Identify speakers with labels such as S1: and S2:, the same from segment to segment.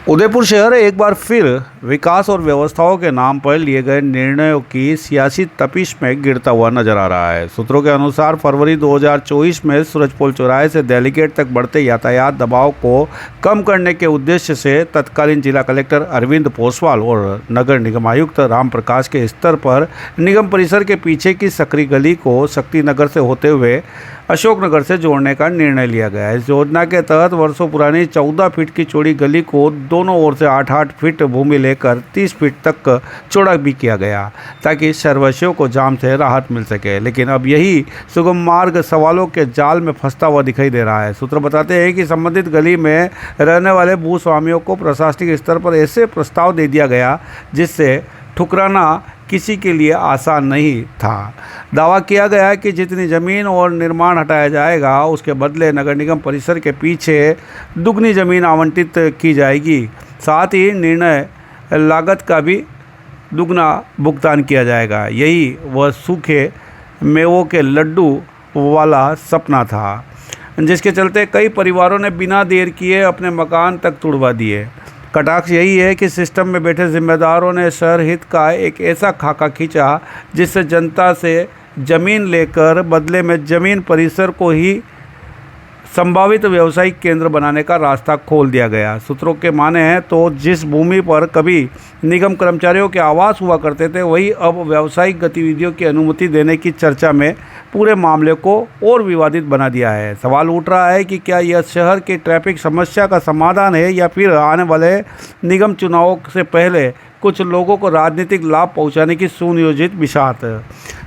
S1: उदयपुर शहर एक बार फिर विकास और व्यवस्थाओं के नाम पर लिए गए निर्णयों की सियासी तपिश में गिरता हुआ नजर आ रहा है। सूत्रों के अनुसार फरवरी 2024 में सूरजपोल चौराहे से दिल्ली गेट तक बढ़ते यातायात दबाव को कम करने के उद्देश्य से तत्कालीन जिला कलेक्टर अरविंद पोसवाल और नगर निगम आयुक्त राम प्रकाश के स्तर पर निगम परिसर के पीछे की सकरी गली को शक्ति नगर से होते हुए अशोकनगर से जोड़ने का निर्णय लिया गया। इस योजना के तहत वर्षों पुरानी 14 फीट की चौड़ी गली को दोनों ओर से 8-8 फीट भूमि लेकर 30 फीट तक चौड़ा भी किया गया ताकि शहरवासियों को जाम से राहत मिल सके। लेकिन अब यही सुगम मार्ग सवालों के जाल में फंसता हुआ दिखाई दे रहा है। सूत्र बताते हैं कि संबंधित गली में रहने वाले भूस्वामियों को प्रशासनिक स्तर पर ऐसे प्रस्ताव दे दिया गया जिससे ठुकराना किसी के लिए आसान नहीं था। दावा किया गया कि जितनी ज़मीन और निर्माण हटाया जाएगा उसके बदले नगर निगम परिसर के पीछे दुगनी ज़मीन आवंटित की जाएगी। साथ ही निर्णय लागत का भी दुगना भुगतान किया जाएगा। यही वह सूखे मेवों के लड्डू वाला सपना था जिसके चलते कई परिवारों ने बिना देर किए अपने मकान तक तुड़वा दिए। कटाक्ष यही है कि सिस्टम में बैठे जिम्मेदारों ने शहर हित का एक ऐसा खाका खींचा जिससे जनता से ज़मीन लेकर बदले में ज़मीन परिसर को ही संभावित व्यावसायिक केंद्र बनाने का रास्ता खोल दिया गया। सूत्रों के माने हैं तो जिस भूमि पर कभी निगम कर्मचारियों के आवास हुआ करते थे वही अब व्यावसायिक गतिविधियों की अनुमति देने की चर्चा में पूरे मामले को और विवादित बना दिया है। सवाल उठ रहा है कि क्या यह शहर की ट्रैफिक समस्या का समाधान है या फिर आने वाले निगम चुनावों से पहले कुछ लोगों को राजनीतिक लाभ पहुंचाने की सुनियोजित बिसात।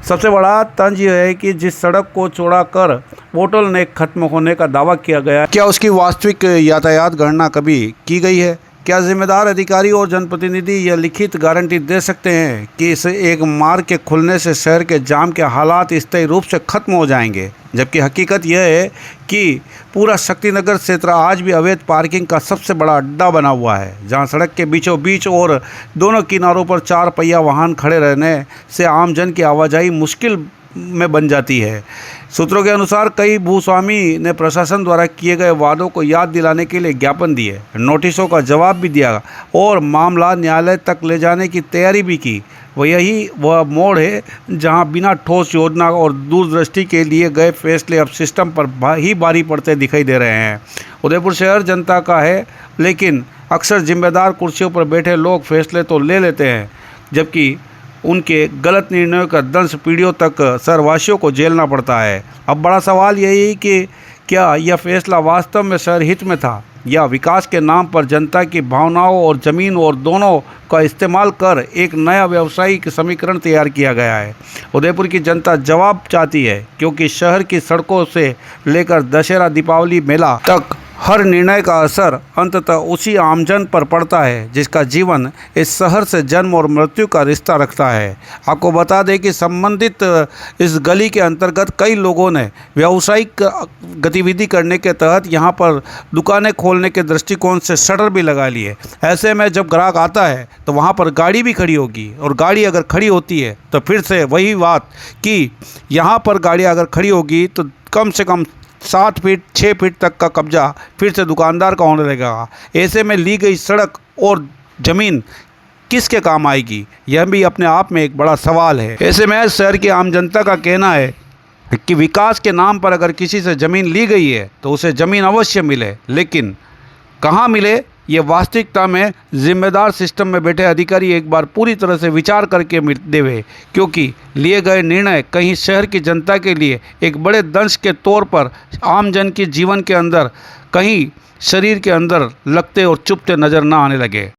S1: सबसे बड़ा तंज यह है कि जिस सड़क को चौड़ा कर बोतल नेक खत्म होने का दावा किया गया, क्या उसकी वास्तविक यातायात गणना कभी की गई है? क्या जिम्मेदार अधिकारी और जनप्रतिनिधि यह लिखित गारंटी दे सकते हैं कि इस एक मार्ग के खुलने से शहर के जाम के हालात स्थायी रूप से खत्म हो जाएंगे? जबकि हकीकत यह है कि पूरा शक्तिनगर क्षेत्र आज भी अवैध पार्किंग का सबसे बड़ा अड्डा बना हुआ है, जहां सड़क के बीचों बीच और दोनों किनारों पर 4 पहिया वाहन खड़े रहने से आमजन की आवाजाही मुश्किल में बन जाती है। सूत्रों के अनुसार कई भूस्वामी ने प्रशासन द्वारा किए गए वादों को याद दिलाने के लिए ज्ञापन दिए, नोटिसों का जवाब भी दिया और मामला न्यायालय तक ले जाने की तैयारी भी की। वह मोड़ है जहां बिना ठोस योजना और दूरदृष्टि के लिए गए फैसले अब सिस्टम पर ही भारी पड़ते दिखाई दे रहे हैं। उदयपुर शहर जनता का है, लेकिन अक्सर जिम्मेदार कुर्सियों पर बैठे लोग फैसले तो ले लेते हैं जबकि उनके गलत निर्णयों का दंश पीढ़ियों तक शहरवासियों को झेलना पड़ता है। अब बड़ा सवाल यही कि क्या यह फैसला वास्तव में शहर हित में था या विकास के नाम पर जनता की भावनाओं और ज़मीन और दोनों का इस्तेमाल कर एक नया व्यावसायिक समीकरण तैयार किया गया है? उदयपुर की जनता जवाब चाहती है, क्योंकि शहर की सड़कों से लेकर दशहरा दीपावली मेला तक हर निर्णय का असर अंततः उसी आमजन पर पड़ता है जिसका जीवन इस शहर से जन्म और मृत्यु का रिश्ता रखता है। आपको बता दें कि संबंधित इस गली के अंतर्गत कई लोगों ने व्यावसायिक गतिविधि करने के तहत यहां पर दुकानें खोलने के दृष्टिकोण से शटर भी लगा लिए। ऐसे में जब ग्राहक आता है तो वहां पर गाड़ी भी खड़ी होगी, और गाड़ी अगर खड़ी होती है तो फिर से वही बात कि यहाँ पर गाड़ी अगर खड़ी होगी तो कम से कम 7 फीट 6 फीट तक का कब्जा फिर से दुकानदार का होने लगेगा। ऐसे में ली गई सड़क और ज़मीन किसके काम आएगी, यह भी अपने आप में एक बड़ा सवाल है। ऐसे में शहर की आम जनता का कहना है कि विकास के नाम पर अगर किसी से ज़मीन ली गई है तो उसे ज़मीन अवश्य मिले, लेकिन कहाँ मिले ये वास्तविकता में जिम्मेदार सिस्टम में बैठे अधिकारी एक बार पूरी तरह से विचार करके देवे, क्योंकि लिए गए निर्णय कहीं शहर की जनता के लिए एक बड़े दंश के तौर पर आमजन के जीवन के अंदर कहीं शरीर के अंदर लगते और चुभते नज़र ना आने लगे।